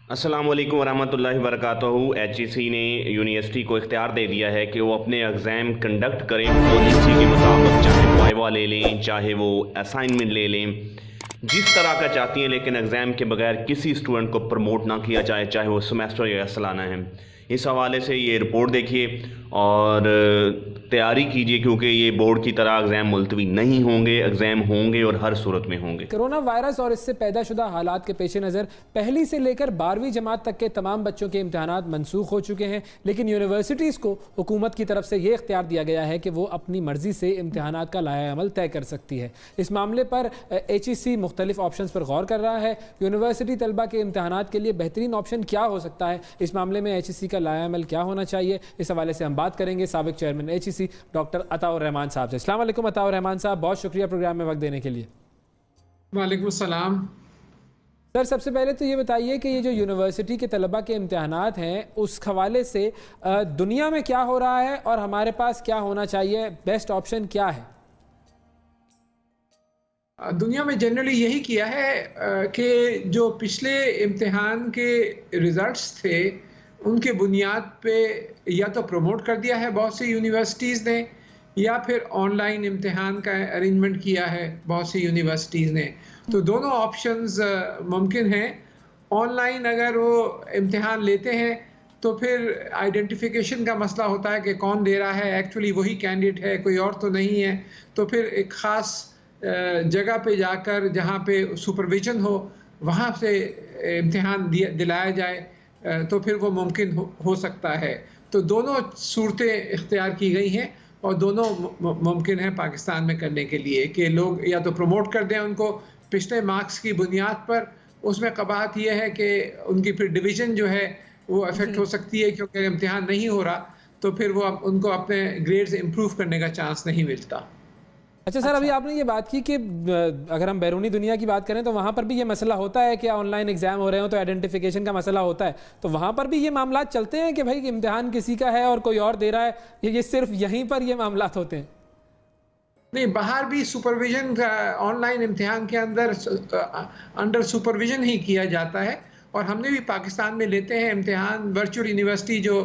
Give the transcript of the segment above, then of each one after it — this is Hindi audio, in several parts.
अस्सलाम वालेकुम वरहमतुल्लाहि वबरकातुहू। HEC ने यूनिवर्सिटी को इख्तियार दे दिया है कि वो अपने एग्ज़ाम कंडक्ट करें पॉलिसी के मुताबिक, चाहे वाइवा ले लें, चाहे वो असाइनमेंट ले लें, जिस तरह का चाहती हैं, लेकिन एग्ज़ाम के बगैर किसी स्टूडेंट को प्रमोट ना किया जाए, चाहे वो सेमेस्टर या सालाना है। इस हवाले से ये रिपोर्ट देखिए और तैयारी कीजिए, क्योंकि ये बोर्ड की तरह एग्ज़ाम मुलतवी नहीं होंगे, एग्ज़ाम होंगे और हर सूरत में होंगे। कोरोना वायरस और इससे पैदाशुदा हालात के पेश नज़र पहली से लेकर 12वीं जमात तक के तमाम बच्चों के इम्तहानात मनसूख हो चुके हैं, लेकिन यूनिवर्सिटीज़ को हुकूमत की तरफ से ये इख्तियार दिया गया है कि वो अपनी मर्ज़ी से इम्तहानात का लाया अमल तय कर सकती है। इस मामले पर HEC मुख्तलिफ ऑप्शन पर गौर कर रहा है। यूनिवर्सिटी तलबा के इम्तहानात के लिए बेहतरीन ऑप्शन क्या हो सकता है, इस मामले में HEC का लाया अमल क्या होना चाहिए, इस हवाले से हम बात करेंगे साबिक chairman HEC doctor Ataur Rahman साहब से। अस्सलाम वालेकुम अताउर रहमान साहब, बहुत शुक्रिया प्रोग्राम में वक्त देने के लिए। वालेकुम सलाम। सर, सबसे पहले तो ये बताइए कि ये जो यूनिवर्सिटी के तलबा के इम्तहानात हैं, उस हवाले से दुनिया में क्या हो रहा है और हमारे पास क्या होना चाहिए, बेस्ट ऑप्शन क्या है? दुनिया में जनरली यही किया है कि जो पिछले इम्तिहान के रिजल्ट्स थे उनके बुनियाद पे या तो प्रमोट कर दिया है बहुत सी यूनिवर्सिटीज़ ने, या फिर ऑनलाइन इम्तिहान का अरेंजमेंट किया है बहुत सी यूनिवर्सिटीज़ ने। तो दोनों ऑप्शंस मुमकिन हैं। ऑनलाइन अगर वो इम्तिहान लेते हैं तो फिर आइडेंटिफिकेशन का मसला होता है कि कौन दे रहा है, एक्चुअली वही कैंडिडेट है, कोई और तो नहीं है। तो फिर एक ख़ास जगह पे जाकर जहाँ पे सुपरविजन हो वहाँ से इम्तिहान दिलाया जाए तो फिर वो मुमकिन हो सकता है। तो दोनों सूरतें इख्तियार की गई हैं और दोनों मुमकिन है पाकिस्तान में करने के लिए कि लोग या तो प्रमोट कर दें उनको पिछले मार्क्स की बुनियाद पर। उसमें कबाहत यह है कि उनकी फिर डिवीज़न जो है वो अफेक्ट हो सकती है, क्योंकि इम्तिहान नहीं हो रहा तो फिर वो उनको अपने ग्रेड्स इम्प्रूव करने का चांस नहीं मिलता। अच्छा सर, अभी आपने ये बात की कि अगर हम बैरूनी दुनिया की बात करें तो वहाँ पर भी ये मसला होता है कि ऑनलाइन एग्जाम हो रहे हो तो आइडेंटिफिकेशन का मसला होता है, तो वहाँ पर भी ये मामला चलते हैं कि भाई इम्तिहान किसी का है और कोई और दे रहा है, ये सिर्फ यहीं पर ये मामला होते हैं? नहीं, बाहर भी सुपरविजन ऑनलाइन इम्तिहान के अंडर सुपरविजन ही किया जाता है। और हमने भी पाकिस्तान में लेते हैं इम्तिहान। वर्चुअल यूनिवर्सिटी जो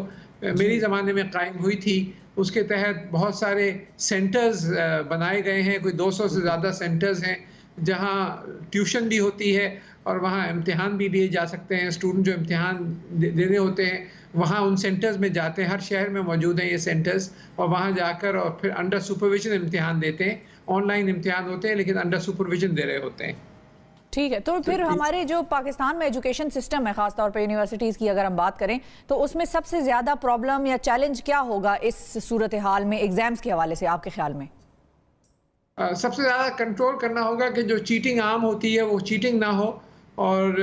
मेरी ज़माने में कायम हुई थी उसके तहत बहुत सारे सेंटर्स बनाए गए हैं, कोई 200 से ज़्यादा सेंटर्स हैं जहां ट्यूशन भी होती है और वहां इम्तिहान भी दिए जा सकते हैं। स्टूडेंट जो इम्तिहान देने होते हैं वहां उन सेंटर्स में जाते हैं, हर शहर में मौजूद हैं ये सेंटर्स, और वहां जाकर और फिर अंडर सुपरविजन इम्तिहान देते हैं। ऑनलाइन इम्तिहान होते हैं लेकिन अंडर सुपरविजन दे रहे होते हैं। ठीक है, तो फिर हमारे जो पाकिस्तान में एजुकेशन सिस्टम है, खासतौर पे यूनिवर्सिटीज़ की अगर हम बात करें, तो उसमें सबसे ज़्यादा प्रॉब्लम या चैलेंज क्या होगा इस सूरत हाल में एग्जाम्स के हवाले से आपके ख्याल में? सबसे ज़्यादा कंट्रोल करना होगा कि जो चीटिंग आम होती है वो चीटिंग ना हो और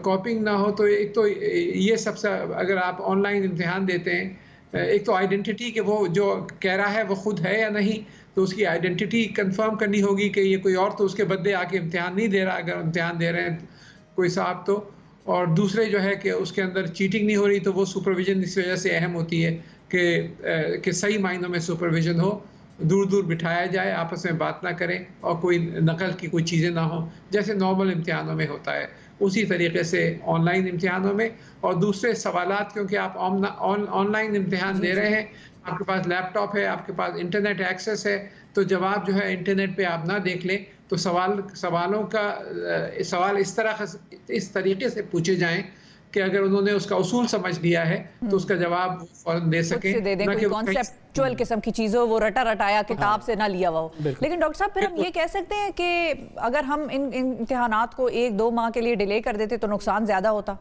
कॉपिंग ना हो। तो एक तो ये सबसे, अगर आप ऑनलाइन इम्तिहान देते हैं, एक तो आइडेंटिटी कि वो जो कह रहा है वो खुद है या नहीं, तो उसकी आइडेंटिटी कंफर्म करनी होगी कि ये कोई और तो उसके बदले आके इम्तिहान नहीं दे रहा, अगर इम्तिहान दे रहे हैं कोई साहब तो। और दूसरे जो है कि उसके अंदर चीटिंग नहीं हो रही, तो वो सुपरविजन इस वजह से अहम होती है कि सही मायनों में सुपरविजन हो, दूर दूर बिठाया जाए, आपस में बात ना करें और कोई नकल की कोई चीज़ें ना हो, जैसे नॉर्मल इम्तिहानों में होता है उसी तरीके से ऑनलाइन इम्तिहानों में। और दूसरे सवालात, क्योंकि आप ऑनलाइन इम्तिहान दे रहे हैं, आपके पास लैपटॉप है, आपके पास इंटरनेट एक्सेस है, तो जवाब जो है इंटरनेट पे आप ना देख लें तो सवाल इस तरीके से पूछे जाएं कि अगर उन्होंने उसका उसूल समझ लिया है तो उसका जवाब फौरन दे सकें, ना कि कॉन्सेप्चुअल किस्म की चीज़ों, वो रटाया किताब से ना लिया हुआ हो। लेकिन डॉक्टर साहब, फिर हम ये कह सकते हैं कि अगर हम इन इम्तिहानात को 1-2 माह के लिए डिले कर देते तो नुकसान ज़्यादा होता?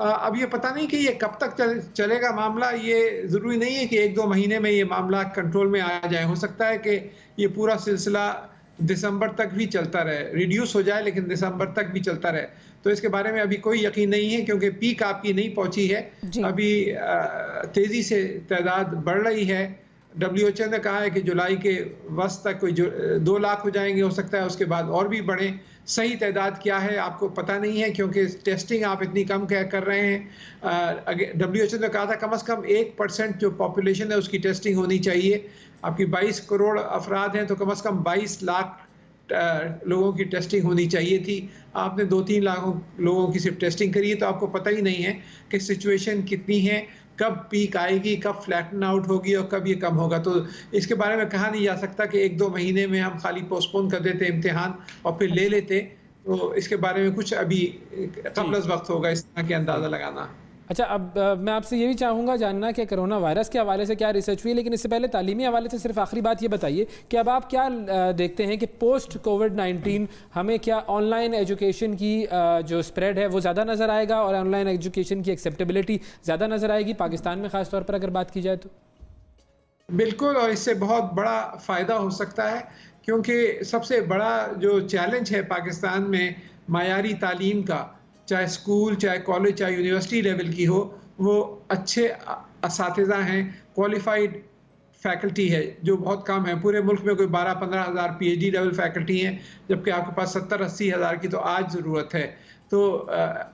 अब ये पता नहीं कि ये कब तक चलेगा मामला। ये ज़रूरी नहीं है कि 1-2 महीने में ये मामला कंट्रोल में आ जाए। हो सकता है कि ये पूरा सिलसिला दिसंबर तक भी चलता रहे, रिड्यूस हो जाए लेकिन दिसंबर तक भी चलता रहे। तो इसके बारे में अभी कोई यकीन नहीं है, क्योंकि पीक आपकी नहीं पहुंची है अभी। तेज़ी से तादाद बढ़ रही है। WHO ने कहा है कि जुलाई के वस्त तक कोई 2 लाख हो जाएंगे, हो सकता है उसके बाद और भी बढ़े। सही तादाद क्या है आपको पता नहीं है, क्योंकि टेस्टिंग आप इतनी कम कर रहे हैं। WHO ने कहा था कम से कम 1% जो पॉपुलेशन है उसकी टेस्टिंग होनी चाहिए। आपकी 22 करोड़ अफराद हैं तो कम से कम 22 लाख लोगों की टेस्टिंग होनी चाहिए थी। आपने 2-3 लाख लोगों की सिर्फ टेस्टिंग करी है, तो आपको पता ही नहीं है कि सिचुएशन कितनी है, कब पीक आएगी, कब फ्लैटन आउट होगी और कब ये कम होगा। तो इसके बारे में कहा नहीं जा सकता कि 1-2 महीने में हम खाली पोस्टपोन कर देते इम्तिहान और फिर ले लेते। तो इसके बारे में कुछ अभी कबल वक्त होगा इस तरह के अंदाज़ा लगाना। अच्छा, अब मैं आपसे ये भी चाहूँगा जानना कि कोरोना वायरस के हवाले से क्या रिसर्च हुई है, लेकिन इससे पहले तालीमी हवाले से सिर्फ आखिरी बात ये बताइए कि अब आप क्या देखते हैं कि पोस्ट कोविड-19 हमें क्या ऑनलाइन एजुकेशन की जो स्प्रेड है वो ज़्यादा नज़र आएगा और ऑनलाइन एजुकेशन की एक्सेप्टेबिलिटी ज़्यादा नज़र आएगी पाकिस्तान में, ख़ास तौर पर अगर बात की जाए तो? बिल्कुल, और इससे बहुत बड़ा फ़ायदा हो सकता है, क्योंकि सबसे बड़ा जो चैलेंज है पाकिस्तान में मायारी तालीम का, चाहे स्कूल, चाहे कॉलेज, चाहे यूनिवर्सिटी लेवल की हो, वो अच्छे असातिज़ा हैं, क्वालिफाइड फैकल्टी है जो बहुत कम है। पूरे मुल्क में कोई 12-15 हज़ार PhD लेवल फैकल्टी हैं, जबकि आपके पास 70-80 हज़ार की तो आज ज़रूरत है। तो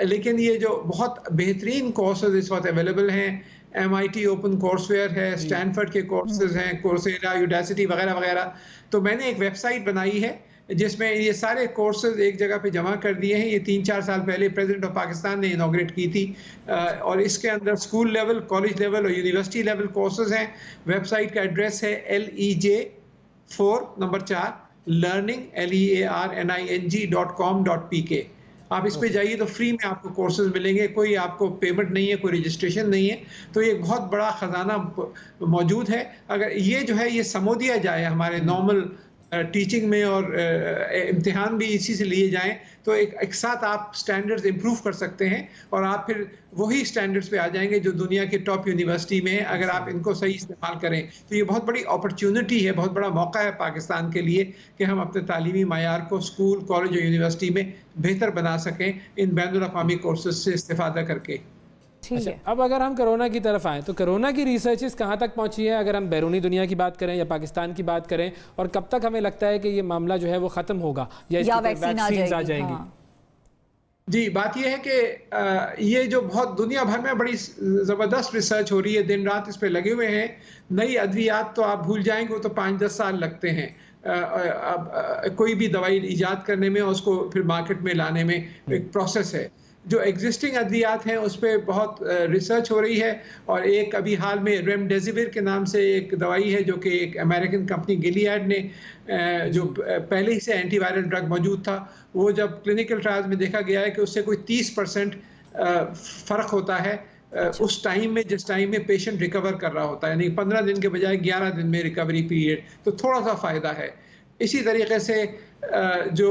लेकिन ये जो बहुत बेहतरीन कोर्सेज इस वक्त अवेलेबल हैं, MIT ओपन कोर्सवेयर है, स्टैनफोर्ड के कोर्सेज हैं, कोर्सेरा, यूडेसिटी वगैरह वगैरह। तो मैंने एक वेबसाइट बनाई है जिसमें ये सारे कोर्सेज एक जगह पे जमा कर दिए हैं। ये 3-4 साल पहले प्रेसिडेंट ऑफ पाकिस्तान ने इनॉग्रेट की थी, और इसके अंदर स्कूल लेवल, कॉलेज लेवल और यूनिवर्सिटी लेवल कोर्सेज हैं। वेबसाइट का एड्रेस है LEJ4 learning learning.com.pk। आप इस पे जाइए तो फ्री में आपको कोर्सेज मिलेंगे, कोई आपको पेमेंट नहीं है, कोई रजिस्ट्रेशन नहीं है। तो ये बहुत बड़ा खजाना मौजूद है। अगर ये जो है ये समो दिया जाए हमारे नॉर्मल टीचिंग में और इम्तिहान भी इसी से लिए जाएं, तो एक साथ आप स्टैंडर्ड्स इंप्रूव कर सकते हैं और आप फिर वही स्टैंडर्ड्स पे आ जाएंगे जो दुनिया के टॉप यूनिवर्सिटी में है, अगर आप इनको सही इस्तेमाल करें। तो ये बहुत बड़ी अपॉर्चुनिटी है, बहुत बड़ा मौका है पाकिस्तान के लिए कि हम अपने तालीमी मायार को स्कूल, कॉलेज और यूनिवर्सिटी में बेहतर बना सकें इन बैनुल-अक़वामी कोर्सेज से इस्तेफादा करके। अच्छा, अब अगर हम कोरोना की तरफ आएँ तो कोरोना की रिसर्चेस कहाँ तक पहुँची है, अगर हम बैरूनी दुनिया की बात करें या पाकिस्तान की बात करें, और कब तक हमें लगता है कि ये मामला जो है वो ख़त्म होगा या वैक्सीन आ जाएंगी? हाँ। जी, बात यह है कि ये जो बहुत दुनिया भर में बड़ी ज़बरदस्त रिसर्च हो रही है, दिन रात इस पे लगे हुए हैं। नई अद्वियात तो आप भूल जाएंगे, वो तो 5-10 साल लगते हैं कोई भी दवाई ईजाद करने में और उसको फिर मार्केट में लाने में, एक प्रोसेस है। जो एग्जिस्टिंग अद्वियात हैं उस पर बहुत रिसर्च हो रही है, और एक अभी हाल में रेमडेसिविर के नाम से एक दवाई है जो कि एक अमेरिकन कंपनी गिलियड ने, जो पहले ही से एंटीवायरल ड्रग मौजूद था, वो जब क्लिनिकल ट्रायल्स में देखा गया है कि उससे कोई 30% फ़र्क होता है उस टाइम में, जिस टाइम में पेशेंट रिकवर कर रहा होता है, यानी 15 दिन के बजाय 11 दिन में रिकवरी पीरियड, तो थोड़ा सा फ़ायदा है। इसी तरीके से जो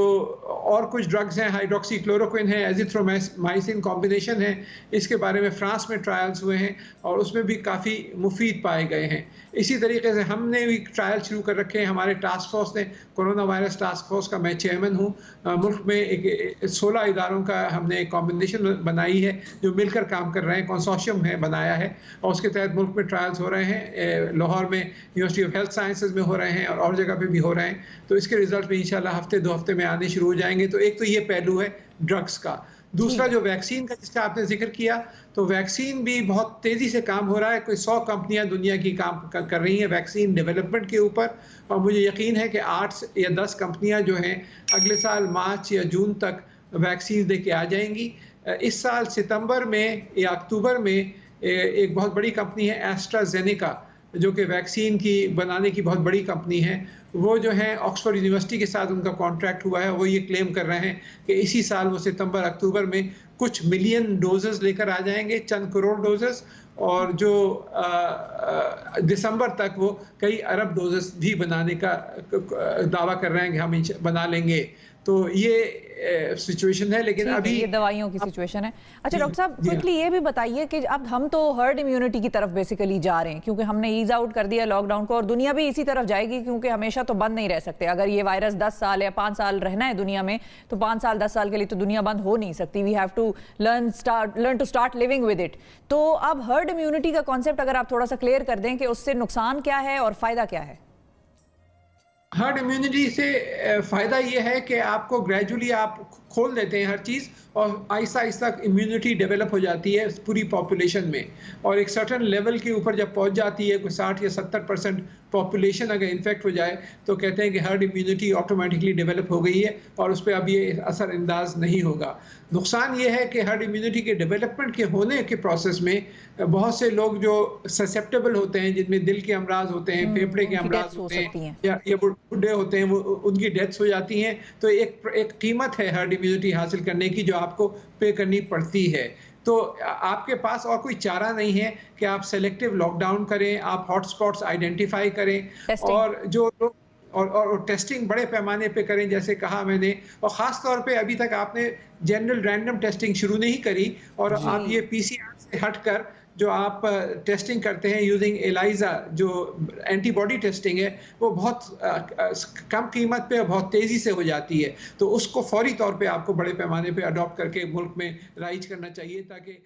और कुछ ड्रग्स हैं, हाइड्रोक्सीक्लोरोक्विन है, एजिथ्रोमाइसिन कॉम्बिनेशन है, इसके बारे में फ्रांस में ट्रायल्स हुए हैं और उसमें भी काफ़ी मुफीद पाए गए हैं। इसी तरीके से हमने भी ट्रायल शुरू कर रखे हैं, हमारे टास्क फोर्स ने, कोरोना वायरस टास्क फोर्स का मैं चेयरमैन हूँ। मुल्क में 16 इदारों का हमने एक कॉम्बिनेशन बनाई है जो मिलकर काम कर रहे हैं, कंसोर्शियम है बनाया है, और उसके तहत मुल्क में ट्रायल्स हो रहे हैं। लाहौर में यूनिवर्सिटी ऑफ हेल्थ साइंसेज में हो रहे हैं और जगह पे भी हो रहे हैं। तो इसके रिजल्ट भी इंशाल्लाह हफ्ते 2 हफ्ते में आने शुरू हो जाएंगे। तो एक तो ये पहलू है ड्रग्स का। दूसरा जो वैक्सीन का जिसका आपने जिक्र किया, तो वैक्सीन भी बहुत तेज़ी से काम हो रहा है। कोई 100 कंपनियां दुनिया की काम कर रही हैं वैक्सीन डेवलपमेंट के ऊपर, और मुझे यकीन है कि 8 या 10 कंपनियां जो हैं अगले साल मार्च या जून तक वैक्सीन दे के आ जाएंगी। इस साल सितंबर में या अक्टूबर में एक बहुत बड़ी कंपनी है एस्ट्राजेनेका, जो कि वैक्सीन की बनाने की बहुत बड़ी कंपनी है, वो जो है ऑक्सफोर्ड यूनिवर्सिटी के साथ उनका कॉन्ट्रैक्ट हुआ है। वो ये क्लेम कर रहे हैं कि इसी साल वो सितंबर अक्टूबर में कुछ मिलियन डोजेस लेकर आ जाएंगे, चंद करोड़ डोजेस, और जो दिसंबर तक वो कई अरब डोजेस भी बनाने का दावा कर रहे हैं कि हम बना लेंगे। तो ये सिचुएशन है, लेकिन अभी ये दवाइयों की सिचुएशन है। अच्छा डॉक्टर साहब, क्विकली ये भी बताइए कि अब हम तो हर्ड इम्यूनिटी की तरफ बेसिकली जा रहे हैं, क्योंकि हमने ईज आउट कर दिया लॉकडाउन को, और दुनिया भी इसी तरफ जाएगी, क्योंकि हमेशा तो बंद नहीं रह सकते। अगर ये वायरस 10 साल या 5 साल रहना है दुनिया में, तो 5 साल 10 साल के लिए तो दुनिया बंद हो नहीं सकती। We have to learn to start living with it. तो अब हर्ड इम्यूनिटी का कॉन्सेप्ट अगर आप थोड़ा सा क्लियर कर दें कि उससे नुकसान क्या है और फायदा क्या है। हर्ड इम्यूनिटी से फ़ायदा ये है कि आपको ग्रेजुअली आप खोल देते हैं हर चीज़, और आहिस्ता आहिस्ता इम्यूनिटी डेवलप हो जाती है पूरी पॉपुलेशन में, और एक सर्टन लेवल के ऊपर जब पहुंच जाती है, कोई 60 या 70% पॉपुलेशन अगर इन्फेक्ट हो जाए तो कहते हैं कि हर्ड इम्यूनिटी ऑटोमेटिकली डेवलप हो गई है और उस पर अब ये असरअंदाज नहीं होगा। नुकसान ये है कि हर्ड इम्यूनिटी के डेवलपमेंट के होने के प्रोसेस में बहुत से लोग जो ससेप्टेबल होते हैं, जिनमें दिल के अमराज होते हैं, फेफड़े के अमराज होते हैं, या बूढ़े होते हैं, वो उनकी डेथ्स हो जाती हैं। तो एक कीमत है हर्ड इम्यूनिटी हासिल करने की जो आपको पे करनी पड़ती है। तो आपके पास और कोई चारा नहीं है कि आप सेलेक्टिव लॉकडाउन करें, आप हॉटस्पॉट्स आइडेंटिफाई करें और जो लोग और टेस्टिंग बड़े पैमाने पे करें, जैसे कहा मैंने, और ख़ास तौर पे अभी तक आपने जनरल रैंडम टेस्टिंग शुरू नहीं करी, और आप ये पीसीआर से हटकर जो आप टेस्टिंग करते हैं यूजिंग एलाइजा, जो एंटीबॉडी टेस्टिंग है, वो बहुत कम कीमत पे और बहुत तेज़ी से हो जाती है। तो उसको फौरी तौर पे आपको बड़े पैमाने पे अडॉप्ट करके मुल्क में राइज करना चाहिए, ताकि